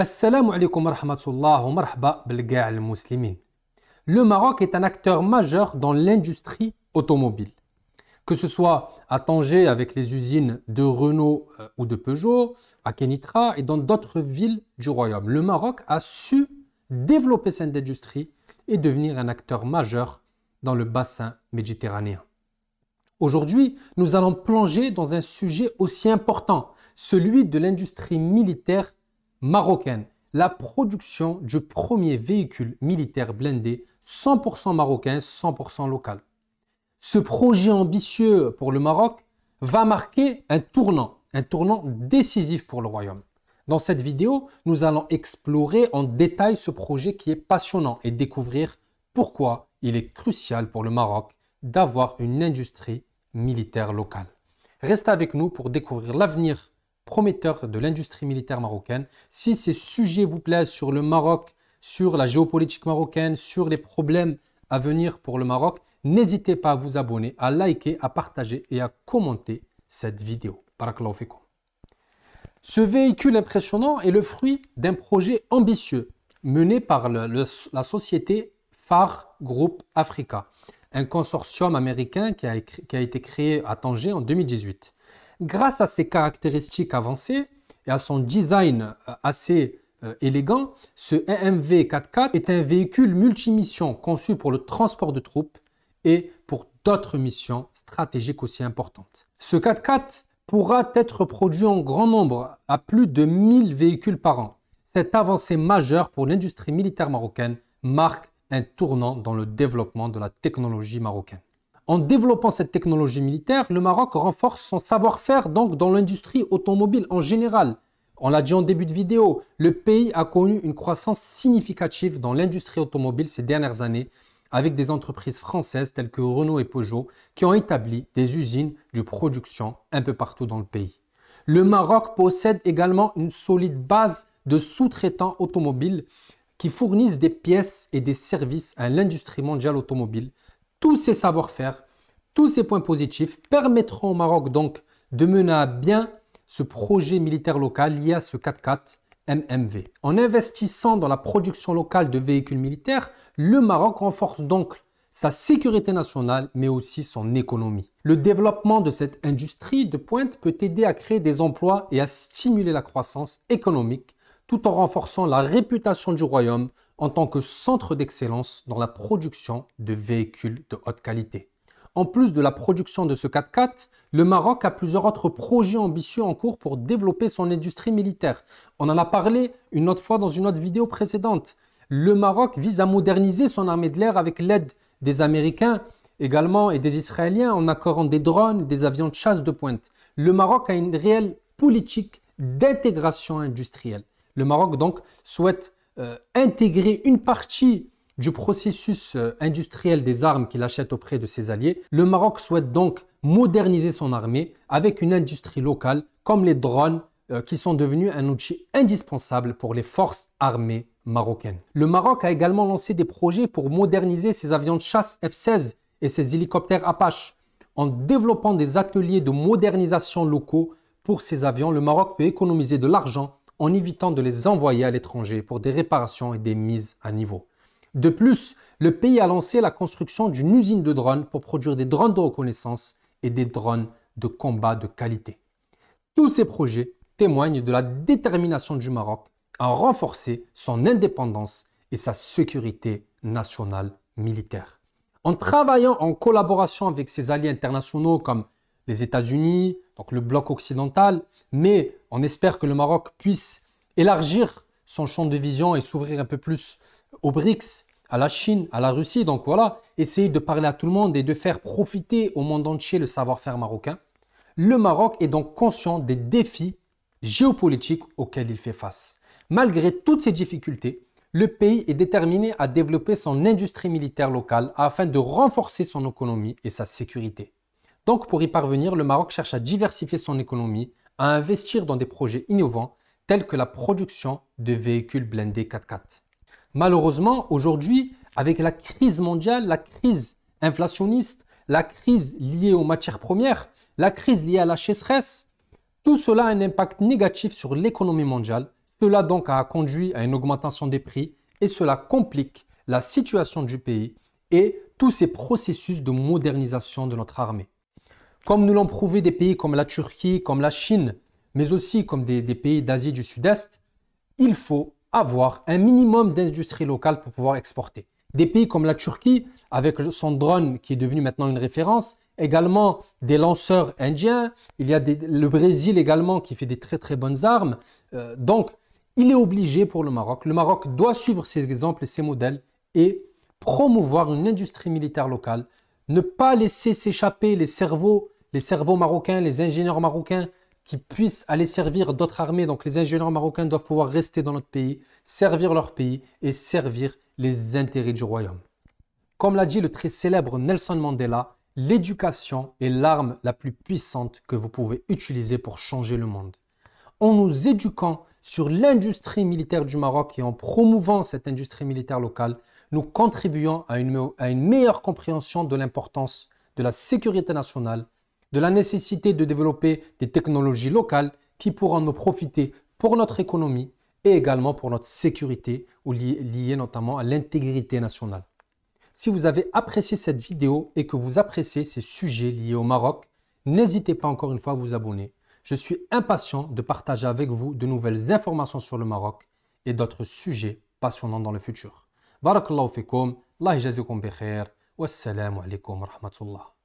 Assalamu alaikum wa rahmatullah wa marhaba bilga' al-muslimin. Le Maroc est un acteur majeur dans l'industrie automobile. Que ce soit à Tanger avec les usines de Renault ou de Peugeot, à Kenitra et dans d'autres villes du royaume, le Maroc a su développer cette industrie et devenir un acteur majeur dans le bassin méditerranéen. Aujourd'hui, nous allons plonger dans un sujet aussi important, celui de l'industrie militaire marocaine, la production du premier véhicule militaire blindé 100% marocain, 100% local. Ce projet ambitieux pour le Maroc va marquer un tournant décisif pour le royaume. Dans cette vidéo, nous allons explorer en détail ce projet qui est passionnant et découvrir pourquoi il est crucial pour le Maroc d'avoir une industrie militaire locale. Restez avec nous pour découvrir l'avenir prometteur de l'industrie militaire marocaine. Si ces sujets vous plaisent sur le Maroc, sur la géopolitique marocaine, sur les problèmes à venir pour le Maroc, n'hésitez pas à vous abonner, à liker, à partager et à commenter cette vidéo. Barakallahu fikum. Ce véhicule impressionnant est le fruit d'un projet ambitieux mené par la société Far Group Africa, un consortium américain qui a été créé à Tanger en 2018. Grâce à ses caractéristiques avancées et à son design assez élégant, ce EMV 4x4 est un véhicule multimission conçu pour le transport de troupes et pour d'autres missions stratégiques aussi importantes. Ce 4x4 pourra être produit en grand nombre, à plus de 1000 véhicules par an. Cette avancée majeure pour l'industrie militaire marocaine marque un tournant dans le développement de la technologie marocaine. En développant cette technologie militaire, le Maroc renforce son savoir-faire donc dans l'industrie automobile en général. On l'a dit en début de vidéo, le pays a connu une croissance significative dans l'industrie automobile ces dernières années avec des entreprises françaises telles que Renault et Peugeot qui ont établi des usines de production un peu partout dans le pays. Le Maroc possède également une solide base de sous-traitants automobiles qui fournissent des pièces et des services à l'industrie mondiale automobile. Tous ces savoir-faire, tous ces points positifs permettront au Maroc donc de mener à bien ce projet militaire local lié à ce 4x4 MMV. En investissant dans la production locale de véhicules militaires, le Maroc renforce donc sa sécurité nationale mais aussi son économie. Le développement de cette industrie de pointe peut aider à créer des emplois et à stimuler la croissance économique tout en renforçant la réputation du royaume en tant que centre d'excellence dans la production de véhicules de haute qualité. En plus de la production de ce 4x4, le Maroc a plusieurs autres projets ambitieux en cours pour développer son industrie militaire. On en a parlé une autre fois dans une autre vidéo précédente. Le Maroc vise à moderniser son armée de l'air avec l'aide des Américains également et des Israéliens en acquérant des drones et des avions de chasse de pointe. Le Maroc a une réelle politique d'intégration industrielle. Le Maroc donc souhaite intégrer une partie du processus industriel des armes qu'il achète auprès de ses alliés. Le Maroc souhaite donc moderniser son armée avec une industrie locale comme les drones qui sont devenus un outil indispensable pour les forces armées marocaines. Le Maroc a également lancé des projets pour moderniser ses avions de chasse F-16 et ses hélicoptères Apache. En développant des ateliers de modernisation locaux pour ces avions, le Maroc peut économiser de l'argent en évitant de les envoyer à l'étranger pour des réparations et des mises à niveau. De plus, le pays a lancé la construction d'une usine de drones pour produire des drones de reconnaissance et des drones de combat de qualité. Tous ces projets témoignent de la détermination du Maroc à renforcer son indépendance et sa sécurité nationale militaire. En travaillant en collaboration avec ses alliés internationaux comme les États-Unis, donc le bloc occidental, mais on espère que le Maroc puisse élargir son champ de vision et s'ouvrir un peu plus aux BRICS, à la Chine, à la Russie. Donc voilà, essayer de parler à tout le monde et de faire profiter au monde entier le savoir-faire marocain. Le Maroc est donc conscient des défis géopolitiques auxquels il fait face. Malgré toutes ces difficultés, le pays est déterminé à développer son industrie militaire locale afin de renforcer son économie et sa sécurité. Donc pour y parvenir, le Maroc cherche à diversifier son économie, à investir dans des projets innovants tels que la production de véhicules blindés 4x4. Malheureusement, aujourd'hui, avec la crise mondiale, la crise inflationniste, la crise liée aux matières premières, la crise liée à la sécheresse, tout cela a un impact négatif sur l'économie mondiale, Cela donc a conduit à une augmentation des prix et cela complique la situation du pays et tous ces processus de modernisation de notre armée. Comme nous l'ont prouvé des pays comme la Turquie, comme la Chine, mais aussi comme des pays d'Asie du Sud-Est, il faut avoir un minimum d'industrie locale pour pouvoir exporter. Des pays comme la Turquie, avec son drone qui est devenu maintenant une référence, également des lanceurs indiens, il y a le Brésil également qui fait des très très bonnes armes. Donc, il est obligé pour le Maroc doit suivre ces exemples et ces modèles et promouvoir une industrie militaire locale, ne pas laisser s'échapper les cerveaux marocains, les ingénieurs marocains qui puissent aller servir d'autres armées. Donc les ingénieurs marocains doivent pouvoir rester dans notre pays, servir leur pays et servir les intérêts du royaume. Comme l'a dit le très célèbre Nelson Mandela, l'éducation est l'arme la plus puissante que vous pouvez utiliser pour changer le monde. En nous éduquant sur l'industrie militaire du Maroc et en promouvant cette industrie militaire locale, nous contribuons à une meilleure compréhension de l'importance de la sécurité nationale, de la nécessité de développer des technologies locales qui pourront nous profiter pour notre économie et également pour notre sécurité ou liées notamment à l'intégrité nationale. Si vous avez apprécié cette vidéo et que vous appréciez ces sujets liés au Maroc, n'hésitez pas encore une fois à vous abonner. Je suis impatient de partager avec vous de nouvelles informations sur le Maroc et d'autres sujets passionnants dans le futur. Barakallahu fikum, Allah yajazikum bi khair, wassalamu alaikum wa rahmatullah.